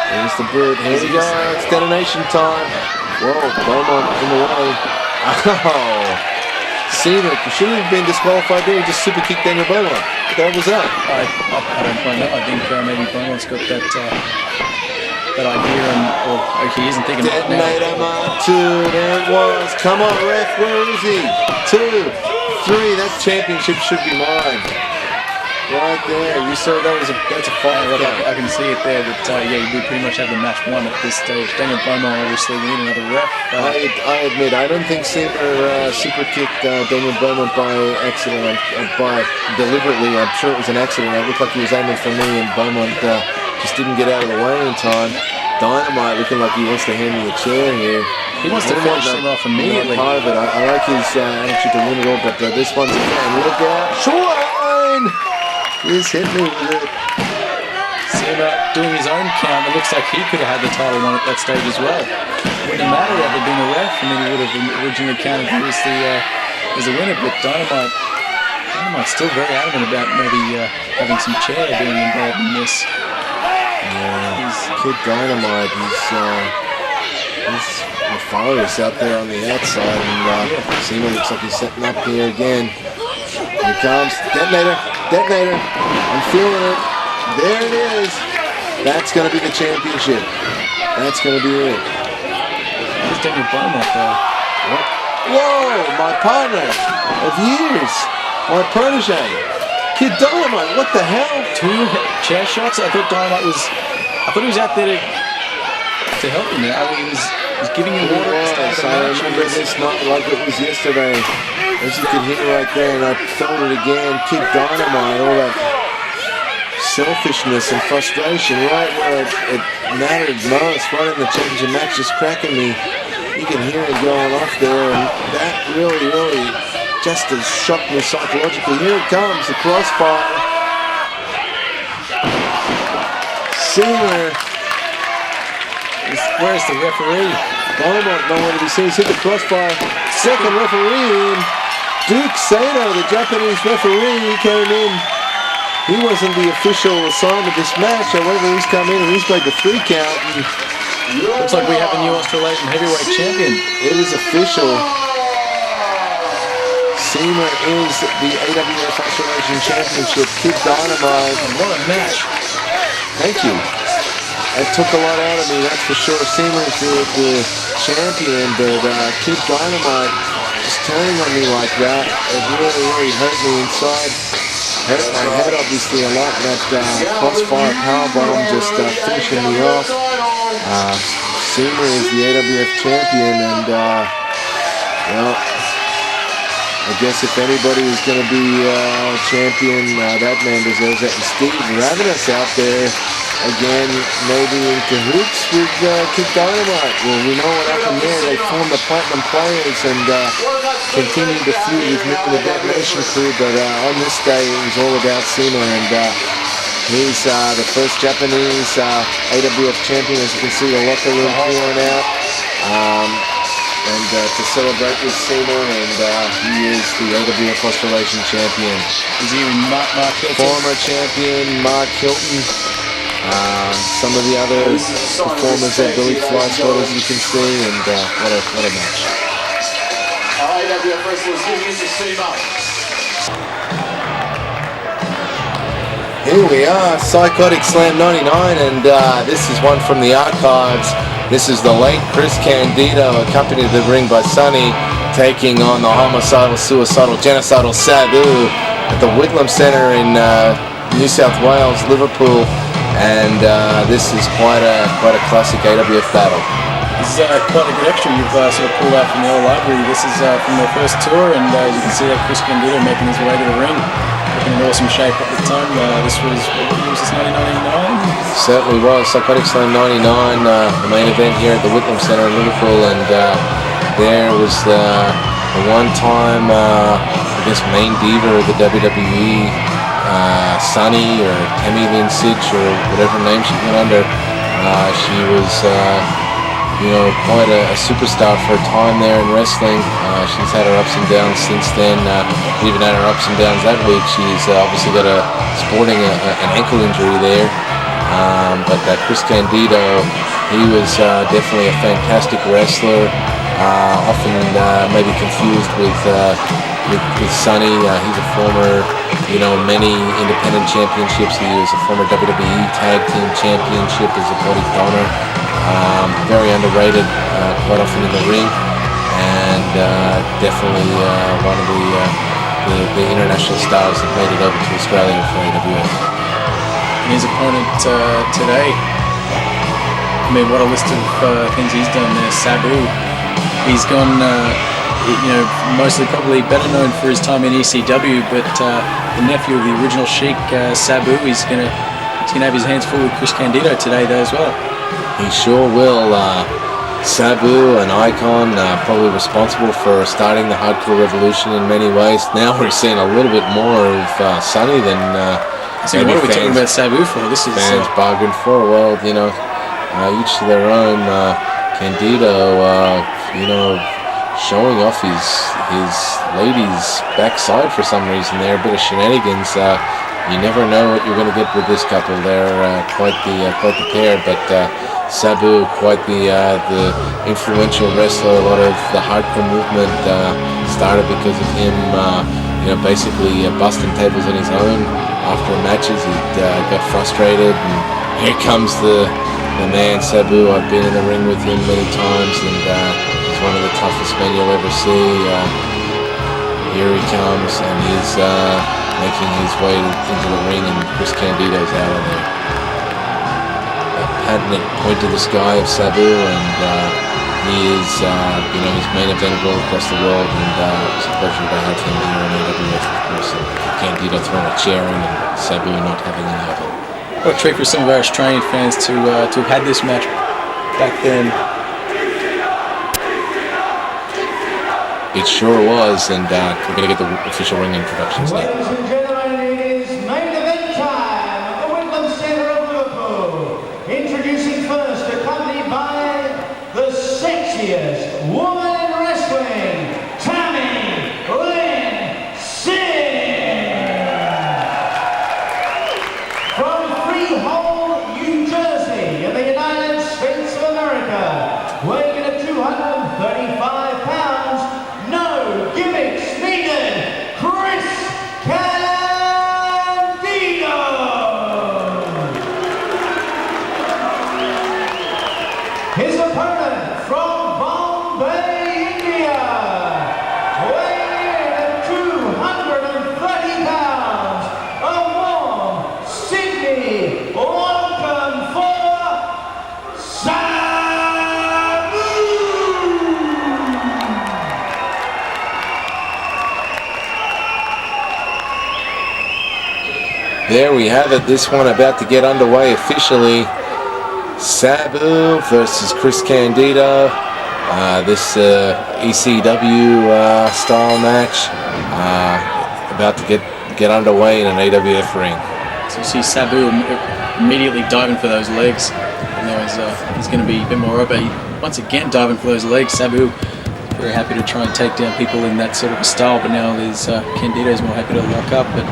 There's the boot. Here we go. It's detonation time. Whoa, Beaumont in the way. Oh, Cena shouldn't have been disqualified there. He just super kicked Daniel Beaumont. What the hell was that? I don't quite know. I think maybe Beaumont's got that idea, or he isn't thinking about it now. Detonator mark 2. There it was. Come on, ref. Where is he? 2, 3. That championship should be mine. Right there. You saw that's a fire. I can see it there that, yeah, we pretty much have the match won at this stage. Daniel Beaumont, obviously, we need another ref. I admit, I don't think Cena super kicked Daniel Beaumont by accident, by deliberately. I'm sure it was an accident. It looked like he was aiming for me, and Beaumont just didn't get out of the way in time. Dynamite looking like he wants to hand me a chair here. He wants to finish him off immediately. Part of it. I like his attitude to win it all, but this one's a fan. Look out. Shoreline! He's hit me with it. Cena doing his own count. It looks like he could have had the title won at that stage as well. Wouldn't matter had there been a ref, and then he would have originally counted him as the winner. But Dynamite's still very adamant about maybe having some chair being involved in this. Yeah, he's Kid Dynamite. He's nefarious out there on the outside, and Cena looks like he's setting up here again. Here comes detonator. I'm feeling it. There it is. That's going to be the championship. That's going to be it. Here's Daniel Beaumont though. Whoa, my partner of years. My protege. Kid Dynamite, what the hell? 2 chair shots? I thought he was out there to help him. I mean, he was giving you water. I remember this not like it was yesterday. As you could hear right there, and I felt it again. Kid Dynamite, all that selfishness and frustration right where it mattered most, right in the championship match, just cracking me. You can hear it going off there, and that really just has shocked me psychologically. Here it comes, the crossfire. Cena. Where's the referee? Beaumont nowhere to be seen. He's hit the crossfire. Second referee in. Duke Sato, the Japanese referee, he came in. He wasn't the official assigned of this match. However, he's come in and he's made the 3 count. Looks like we have a new Australasian heavyweight champion. It is official. Cena is the AWF Australasian Championship. Kid Dynamite. What a match. Thank you. That took a lot out of me, that's for sure. Cena's the champion, but Kid Dynamite just turning on me like that, it really hurt me inside. hurt my head obviously a lot. That crossfire powerbomb just finishing me off. Seamer is the AWF champion, and well, I guess if anybody is going to be champion, that man deserves it. And Steve Ravenous out there again, maybe in cahoots with Kick Dynamite. Well, we know what happened there. They formed the Platinum Players and continued to feud with me and the Detonation crew, but on this day it was all about Seamer, and he's the first Japanese AWF champion. As you can see, the locker room pouring out. And to celebrate with Seamer, and he is the AWF Australasian champion. Is he Mark Hilton? Former champion Mark Hilton. Some of the other performers there, Billy Fleischwell, as you can see, and what a match. AWF wrestlers giving it to Seamer. Here we are, Psychotic Slam 99, and this is one from the archives. This is the late Chris Candido, accompanied to the ring by Sonny, taking on the homicidal, suicidal, genocidal Sabu at the Whitlam Centre in New South Wales, Liverpool, and this is quite a classic AWF battle. This is quite a good extra you've sort of pulled out from the old library. This is from their first tour, and you can see that Chris Candido making his way to the ring. In awesome shape at the time. This was 1999? Certainly was. Psychotic Slam 99, the main event here at the Whitlam Centre in Liverpool, and there was the one-time, I guess, main diva of the WWE, Sunny or Tammy Lynn Sitch or whatever name she went under. She was, quite a superstar for a time there in wrestling. She's had her ups and downs since then. Even had her ups and downs that week. She's obviously got sporting an ankle injury there. But Chris Candido, he was definitely a fantastic wrestler. Often maybe confused with Sonny. He's a former, many independent championships. He was a former WWE Tag Team Championship as a body donor. Very underrated, quite often in the ring, and definitely one of the international stars that made it over to Australia for AWF. And his opponent today, I mean, what a list of things he's done there. Sabu, he's gone, mostly probably better known for his time in ECW, but the nephew of the original Sheik, Sabu, he's gonna have his hands full with Chris Candido today though as well. He sure will. Sabu, an icon, probably responsible for starting the hardcore revolution in many ways. Now we're seeing a little bit more of Sonny than so what are we talking about Sabu for? This is fans bargained for. Well, each to their own. Candido, showing off his lady's backside for some reason there. A bit of shenanigans. You never know what you're going to get with this couple. They're quite the pair, but Sabu, quite the influential wrestler. A lot of the hardcore movement started because of him, basically busting tables on his own after matches. He got frustrated, and here comes the man Sabu. I've been in the ring with him many times, and he's one of the toughest men you'll ever see. Here he comes, and he's making his way into the ring, and Chris Candido's out of there. Patented point to the sky of Sabu, and he is, he's main event all across the world, and it's a pleasure to have him here in AWF, of course. And Candido throwing a chair in, and Sabu not having any of it. What a treat for some of our Australian fans to have had this match back then. It sure was, and we're going to get the official ring introductions now. Ladies and gentlemen, it is main event time at the Whitlam Centre of Liverpool. Introducing first, accompanied by the sexiest woman in wrestling, Tammy Lynn Sitch. From Freehold, New Jersey, in the United States of America, weighing in at 235 pounds, no gimmicks needed, Chris Candido. there we have it. This one about to get underway officially. Sabu versus Chris Candido. This ECW style match about to get underway in an AWF ring. So you see Sabu immediately diving for those legs. And now he's going to be a bit more open. Once again diving for those legs. Sabu very happy to try and take down people in that sort of a style, but now there's Candido's more happy to lock up. But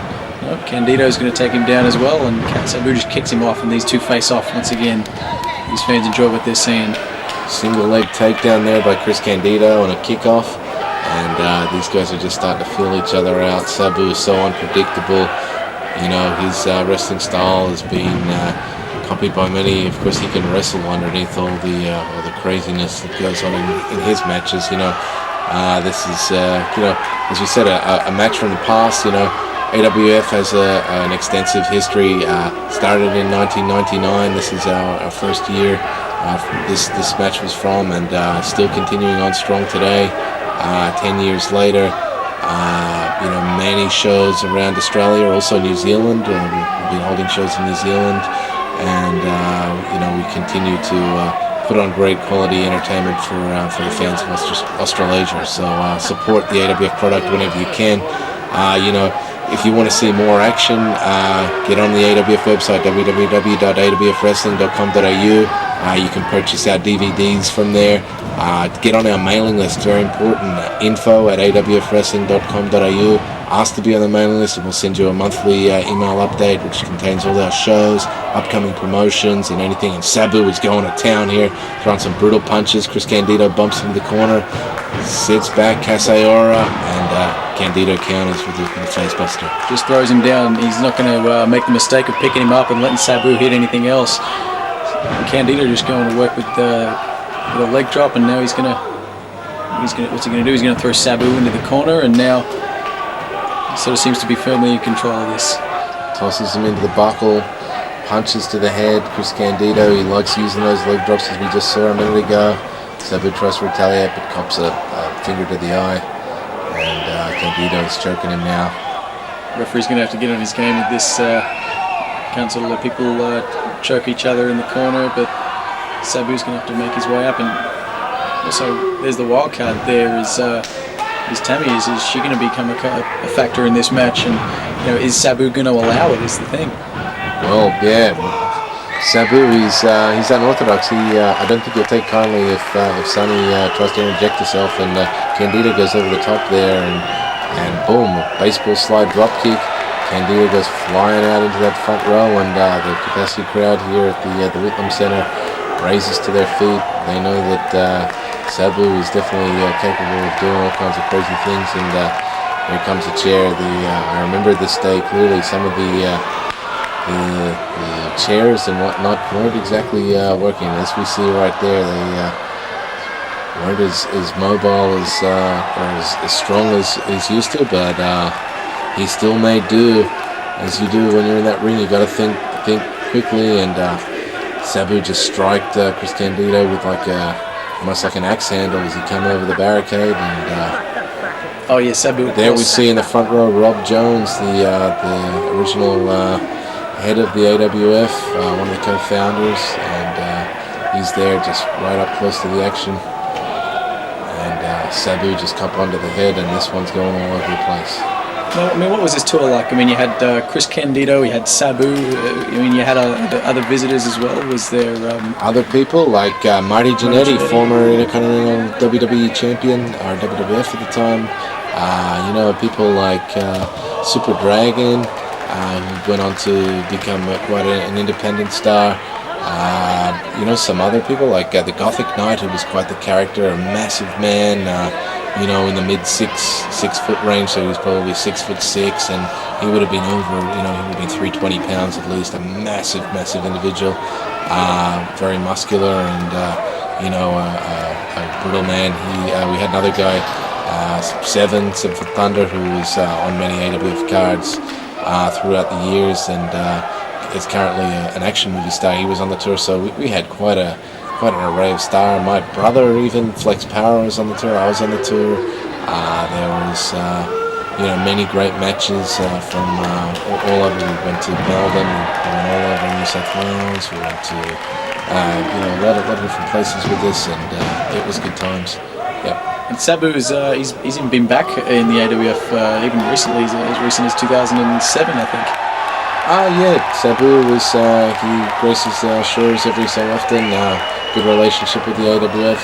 Candido's going to take him down as well, and Sabu just kicks him off, and these two face off once again. These fans enjoy what they're seeing. Single leg takedown there by Chris Candido on a kickoff, and these guys are just starting to feel each other out. Sabu is so unpredictable. His wrestling style has been copied by many. Of course, he can wrestle underneath all the craziness that goes on in his matches. This is as we said, a match from the past. AWF has an extensive history. Started in 1999. This is our first year. This match was from, and still continuing on strong today. 10 years later, many shows around Australia, also New Zealand. We've been holding shows in New Zealand, and we continue to put on great quality entertainment for the fans of Australasia. So support the AWF product whenever you can. If you want to see more action, get on the AWF website, www.awfwrestling.com.au. You can purchase our DVDs from there. Get on our mailing list, very important. info@awfwrestling.com.au. Ask to be on the mailing list, and we'll send you a monthly email update which contains all our shows, upcoming promotions, and anything. And Sabu is going to town here, throwing some brutal punches. Chris Candido bumps into the corner, sits back, Kaseora, and Candido counters with the face buster. Just throws him down. He's not going to make the mistake of picking him up and letting Sabu hit anything else. Candido just going to work with a leg drop, and now what's he going to do? He's going to throw Sabu into the corner, and now he sort of seems to be firmly in control of this. Tosses him into the buckle, punches to the head. Chris Candido, he likes using those leg drops as we just saw a minute ago. Sabu tries to retaliate, but cops a finger to the eye, and Candido is choking him now. The referee's going to have to get on his game with this. Can't sort of let people choke each other in the corner, but Sabu's going to have to make his way up. And also, there's the wild card there. Is Tammy? Is she going to become a factor in this match? And is Sabu going to allow it? Is the thing. Well, yeah, Sabu, he's unorthodox. I don't think he'll take kindly if Sonny tries to interject herself, and Candido goes over the top there, and boom, baseball slide drop kick. Candido goes flying out into that front row, and the capacity crowd here at the Whitlam Center raises to their feet. They know that Sabu is definitely capable of doing all kinds of crazy things, and here comes a chair. I remember this day clearly. Some of the chairs and whatnot weren't exactly working. As we see right there, they weren't as mobile or as strong as he's used to, but he still made do. As you do when you're in that ring, you got to think quickly, and Sabu just striked Chris Candido with almost like an axe handle as he came over the barricade, and oh yeah, Sabu. There we see in the front row Rob Jones, the original head of the AWF, one of the co-founders, and he's there just right up close to the action. And Sabu just caught onto the head, and this one's going all over the place. What was this tour like? You had Chris Candido, you had Sabu, you had other visitors as well. Was there other people like Marty Jannetty, former Intercontinental WWE champion, or WWF at the time. People like Super Dragon, who went on to become quite an independent star. Some other people like the Gothic Knight, who was quite the character, a massive man. In the mid six foot range, so he was probably 6'6", and he would have been over, he would have been 320 pounds at least, a massive individual, very muscular, and a brutal man. We had another guy, Seven Foot Thunder, who was on many AWF cards throughout the years, and is currently an action movie star. He was on the tour, so we had quite an array of stars. My brother, even Flex Power, was on the tour. I was on the tour. There was many great matches from all over. We went to Melbourne, we went all over New South Wales, we went to a lot of different places with this, and it was good times. Yep. And Sabu he's even been back in the AWF even recently, as recent as 2007, I think. Yeah, Sabu was he graces shores every so often. Good relationship with the AWF.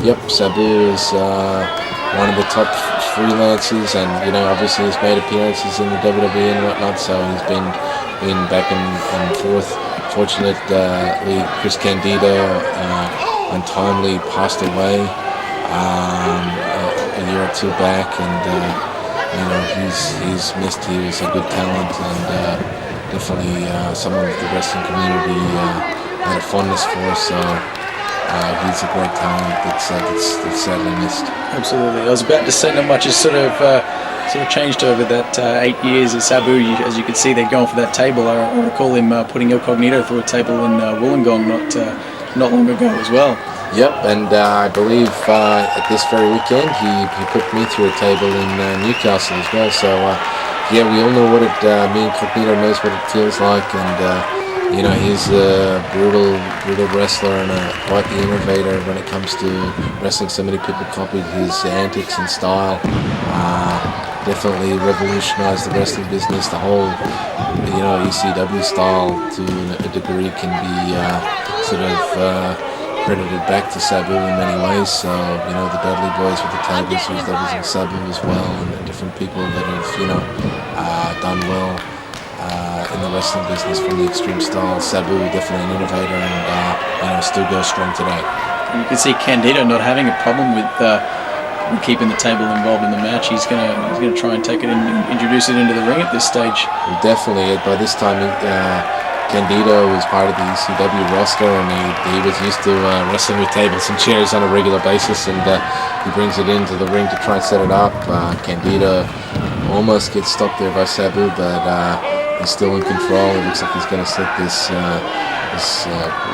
Yep, Sabu is one of the top freelancers, and obviously he's made appearances in the WWE and whatnot. So he's been back and forth. Fortunately, Chris Candido untimely passed away a year or two back, and he's missed. He was a good talent, and definitely someone that the wrestling community had a fondness for. So he's a great talent that's sadly missed. Absolutely. I was about to say, not much has sort of changed over that 8 years at Sabu. As you can see, they're going for that table. I recall him putting Incognito through a table in Wollongong not long ago as well. Yep, and I believe at this very weekend he put me through a table in Newcastle as well. So yeah, we all know what it. Me and Cognito knows what it feels like, and he's a brutal wrestler and quite the innovator when it comes to wrestling. So many people copied his antics and style. Definitely revolutionized the wrestling business. The whole ECW style to a degree can be credited back to Sabu in many ways. So the Dudley Boys with the tables used doubles in Sabu as well, and different people that have done well in the wrestling business from the extreme style. Sabu definitely an innovator, and still goes strong today. You can see Candido not having a problem with keeping the table involved in the match. He's gonna try and take it and introduce it into the ring at this stage. Well, definitely. By this time, Candido was part of the ECW roster, and he was used to wrestling with tables and chairs on a regular basis, and he brings it into the ring to try and set it up. Candido almost gets stopped there by Sabu, but he's still in control. It looks like he's going to set this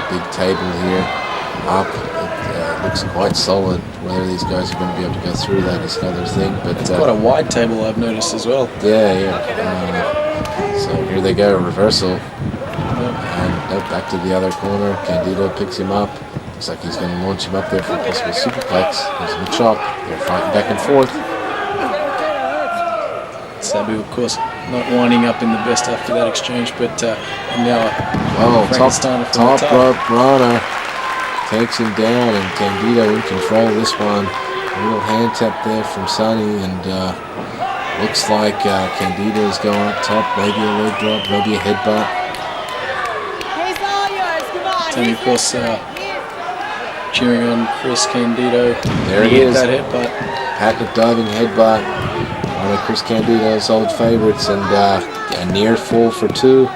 big table here up. It looks quite solid. Whether these guys are going to be able to go through that is another thing. But it's quite a wide table, I've noticed as well. Yeah. So here they go, reversal. And back to the other corner. Candido picks him up. Looks like he's going to launch him up there for a possible superplex. There's a chop. They're fighting back and forth. Sabu, of course, not winding up in the best after that exchange, but now top rope runner takes him down, and Candido in control of this one. A little hand tap there from Sonny, and looks like Candido is going up top. Maybe a leg drop, maybe a headbutt. And of course, cheering on Chris Candido. There it is. That headbutt. Patented diving headbutt. One of Chris Candido's old favorites, and a near fall for two.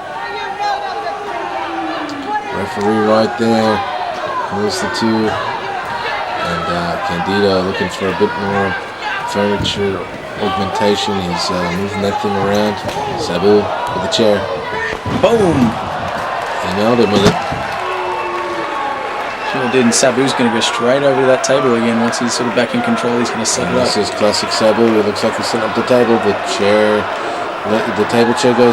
Referee right there. Pulls the two. And Candido looking for a bit more furniture augmentation. He's moving that thing around. Sabu with the chair. Boom! He nailed him with it. Sure did, and Sabu's going to go straight over to that table again. Once he's sort of back in control, he's going to set it up. This is classic Sabu. It looks like he's setting up the table. The table chair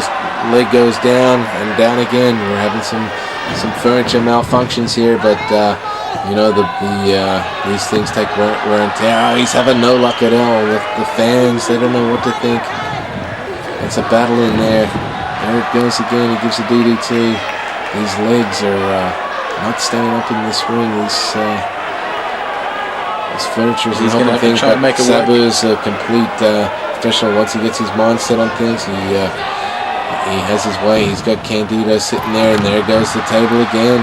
leg goes down and down again. We're having some furniture malfunctions here, but these things take wear and tear. Oh, he's having no luck at all with the fans. They don't know what to think. It's a battle in there. There it goes again. He gives a DDT. These legs are not staying up in this ring. This furniture isn't helping things, but Sabu is a complete professional. Once he gets his mind set on things, he has his way. He's got Candido sitting there, and there goes the table again.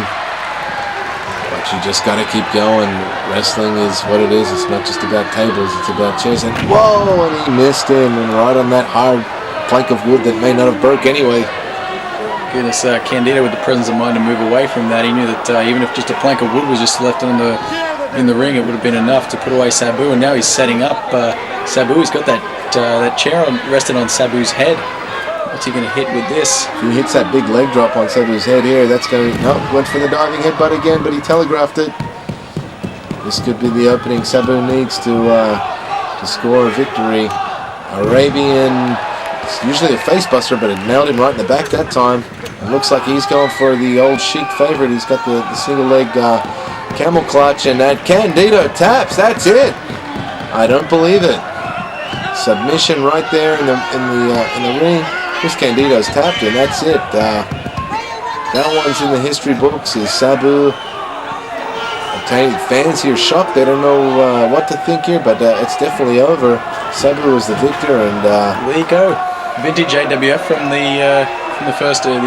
But you just got to keep going. Wrestling is what it is. It's not just about tables. It's about chairs. And whoa! And he missed him, and right on that hard plank of wood that may not have broke anyway. Goodness, Candido with the presence of mind to move away from that. He knew that even if just a plank of wood was just left in the ring, it would have been enough to put away Sabu. And now he's setting up Sabu. He's got that chair rested on Sabu's head. What's he going to hit with this? If he hits that big leg drop on Sabu's head here, that's going to... No, went for the diving headbutt again, but he telegraphed it. This could be the opening Sabu needs to score a victory. Arabian. It's usually a face buster, but it nailed him right in the back that time. It looks like he's going for the old Sheik favorite. He's got the single leg camel clutch, and that Candido taps. That's it. I don't believe it. Submission right there in the ring. Chris Candido's tapped, and that's it. That one's in the history books. Is Sabu. Fans here shocked. They don't know what to think here, but it's definitely over. Sabu was the victor, and there you go. Vintage AWF from the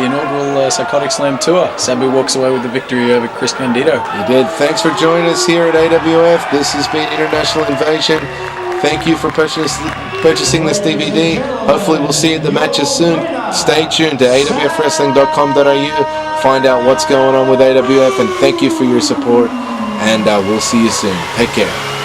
inaugural Psychotic Slam tour. Sabu walks away with the victory over Chris Candido. He did. Thanks for joining us here at AWF. This has been International Invasion. Thank you for purchasing this DVD. Hopefully we'll see you at the matches soon. Stay tuned to awfwrestling.com.au. Find out what's going on with AWF, and thank you for your support. And we'll see you soon. Take care.